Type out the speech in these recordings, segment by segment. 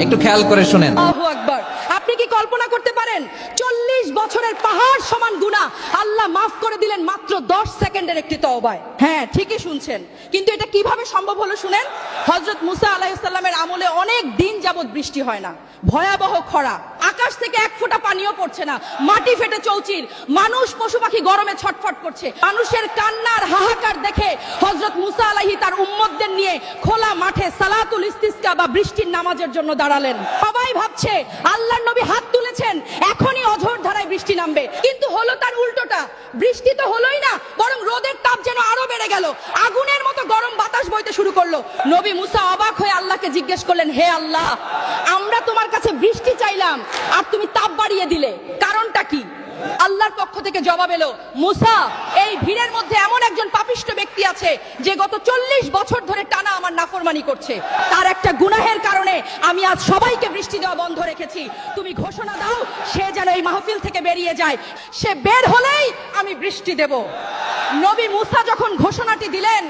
একটু খেয়াল করে শুনেন। আল্লাহু আকবার। আপনি কি কল্পনা করতে পারেন 40 বছরের পাহাড় সমান গুনাহ আল্লাহ মাফ করে দিলেন মাত্র 10 সেকেন্ডের একটি তওবায়? হ্যাঁ, ঠিকই শুনছেন। কিন্তু এটা কিভাবে সম্ভব হলো শুনেন। হযরত মুসা আলাইহিস সালামের আমলে অনেক দিন যাবত বৃষ্টি হয় না, ভয়াবহ খরা, আকাশ থেকে এক ফোঁটা পানিও পড়ছে না, মাটি ফেটে চৌচির, মানুষ পশু পাখি গরমে ছটফট করছে। মানুষের কান্নার হাহাকার দেখে হযরত মুসা আলাইহি তার উম্মতদের নিয়ে খোলা মাঠে সালাতুল ইস্তিসকা বা বৃষ্টির নামাজের জন্য দাঁড়ালেন। সবাই ভাবছে আল্লাহর নবী হাত তুলেছেন, এখনই অঝোর ধারায় বৃষ্টি নামবে। কিন্তু হলো তার উল্টোটা। বৃষ্টি তো হলোই না, বরং রোদের তাপ যেন আরো বেড়ে গেল, আগুনের মতো গরম বাতাস বইতে শুরু করলো। নবী মুসা অবাক হয়ে আল্লাহকে জিজ্ঞেস করলেন, হে আল্লাহ, আমরা তোমার কাছে বৃষ্টি চাইলাম আর তুমি তাপ বাড়িয়ে দিলে, কারণটা কি? আল্লাহর পক্ষ থেকে জবাব এলো, মুসা, এই ভিড়ের মধ্যে এমন একজন পাপিষ্ঠ ব্যক্তি আছে যে গত 40 বছর ধরে টানা আমার নাফরমানি করছে। তার একটা গুনাহের কারণে আমি আজ সবাইকে বৃষ্টি দেওয়া বন্ধ রেখেছি। তুমি ঘোষণা দাও সে যেন এই মাহফিল থেকে বেরিয়ে যায়, সে বের হলেই আমি বৃষ্টি দেব। নবী মুসা যখন ঘোষণাটি দিলেন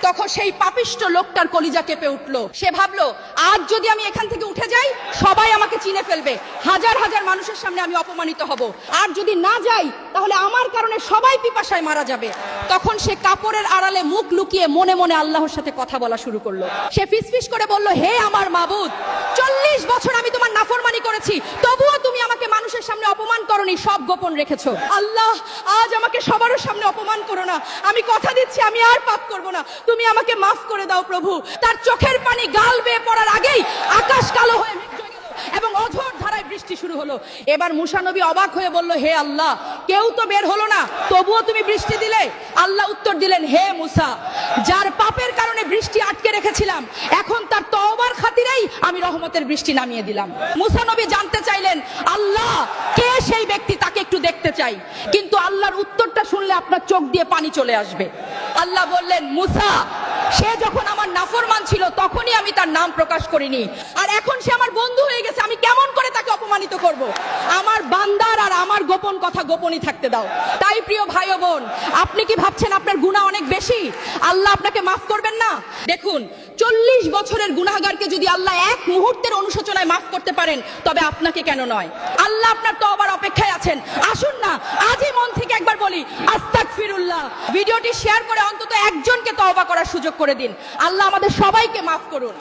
তখন সেই পাপিষ্ঠ লোকটার কলিজা কেঁপে উঠলো। সে ভাবলো, আজ যদি আমি এখান থেকে উঠে যাই সবাই আমাকে চিনে ফেলবে, হাজার হাজার মানুষের সামনে আমি অপমানিত হব। আর যদি না যাই তাহলে আমার কারণে সবাই পিপাসায় মারা যাবে। তখন সে কাপড়ের আড়ালে মুখ লুকিয়ে মনে মনে আল্লাহর সাথে কথা বলা শুরু করলো। সে ফিসফিস করে বলল, হে আমার মাবুদ, 40 বছর আমি তোমার নাফরমানি করেছি, তবুও তুমি আমাকে মানুষের সামনে অপমান করনি, সব গোপন রেখেছো। আল্লাহ, আজ আমাকে সবার সামনে অপমান করো না, আমি কথা দিচ্ছি আমি আর পাপ করব না, তুমি আমাকে মাফ করে দাও প্রভু। তার চোখের পানি গাল বেয়ে পড়ার আগেই আকাশ কালো হয়ে মেঘ হয়ে গেল এবং অঝোর ধারায় বৃষ্টি শুরু হলো। এবার মুসা নবী অবাক হয়ে বলল, হে আল্লাহ, কেউ তো বের হলো না, তবুও তুমি বৃষ্টি দিলে? আল্লাহ উত্তর দিলেন, হে মুসা, যার পাপের কারণে বৃষ্টি আটকে রেখেছিলাম, এখন তার তওবার খাতিরেই আমি রহমতের বৃষ্টি নামিয়ে দিলাম। মুসা নবী জানতে চাইলেন, আল্লাহ, কে সেই ব্যক্তি, তাকে একটু দেখতে চাই। কিন্তু আল্লাহর উত্তরটা শুনলে আপনার চোখ দিয়ে পানি চলে আসবে। আল্লাহ বললেন, মুসা, সে যখন আমার নাফরমান ছিল তখনই আমি তার নাম প্রকাশ করিনি, আর এখন সে আমার বন্ধু হয়ে গেছে, আমি কেমন করে তাকে অপমানিত করব? আমার বান্দার আর আমার গোপন কথা গোপনই থাকতে দাও। তাই প্রিয় ভাই ও বোন, আপনি কি ভাবছেন আপনার গুনাহ অনেক বেশি, আল্লাহ আপনাকে মাফ করবেন না? দেখুন, 40 বছরের গুনাহগারকে যদি আল্লাহ এক মুহূর্তের অনুশোচনায় মাফ করতে পারেন, তবে আপনাকে কেন নয়? আল্লাহ আপনার তওবার অপেক্ষায় আছেন। আসুন না আজই মন থেকে একবার বলি আস্তাগফিরুল্লাহ। ভিডিওটি শেয়ার করে অন্তত একজনকে তওবা করার সুযোগ করে দিন। আল্লাহ আমাদের সবাইকে মাফ করুন।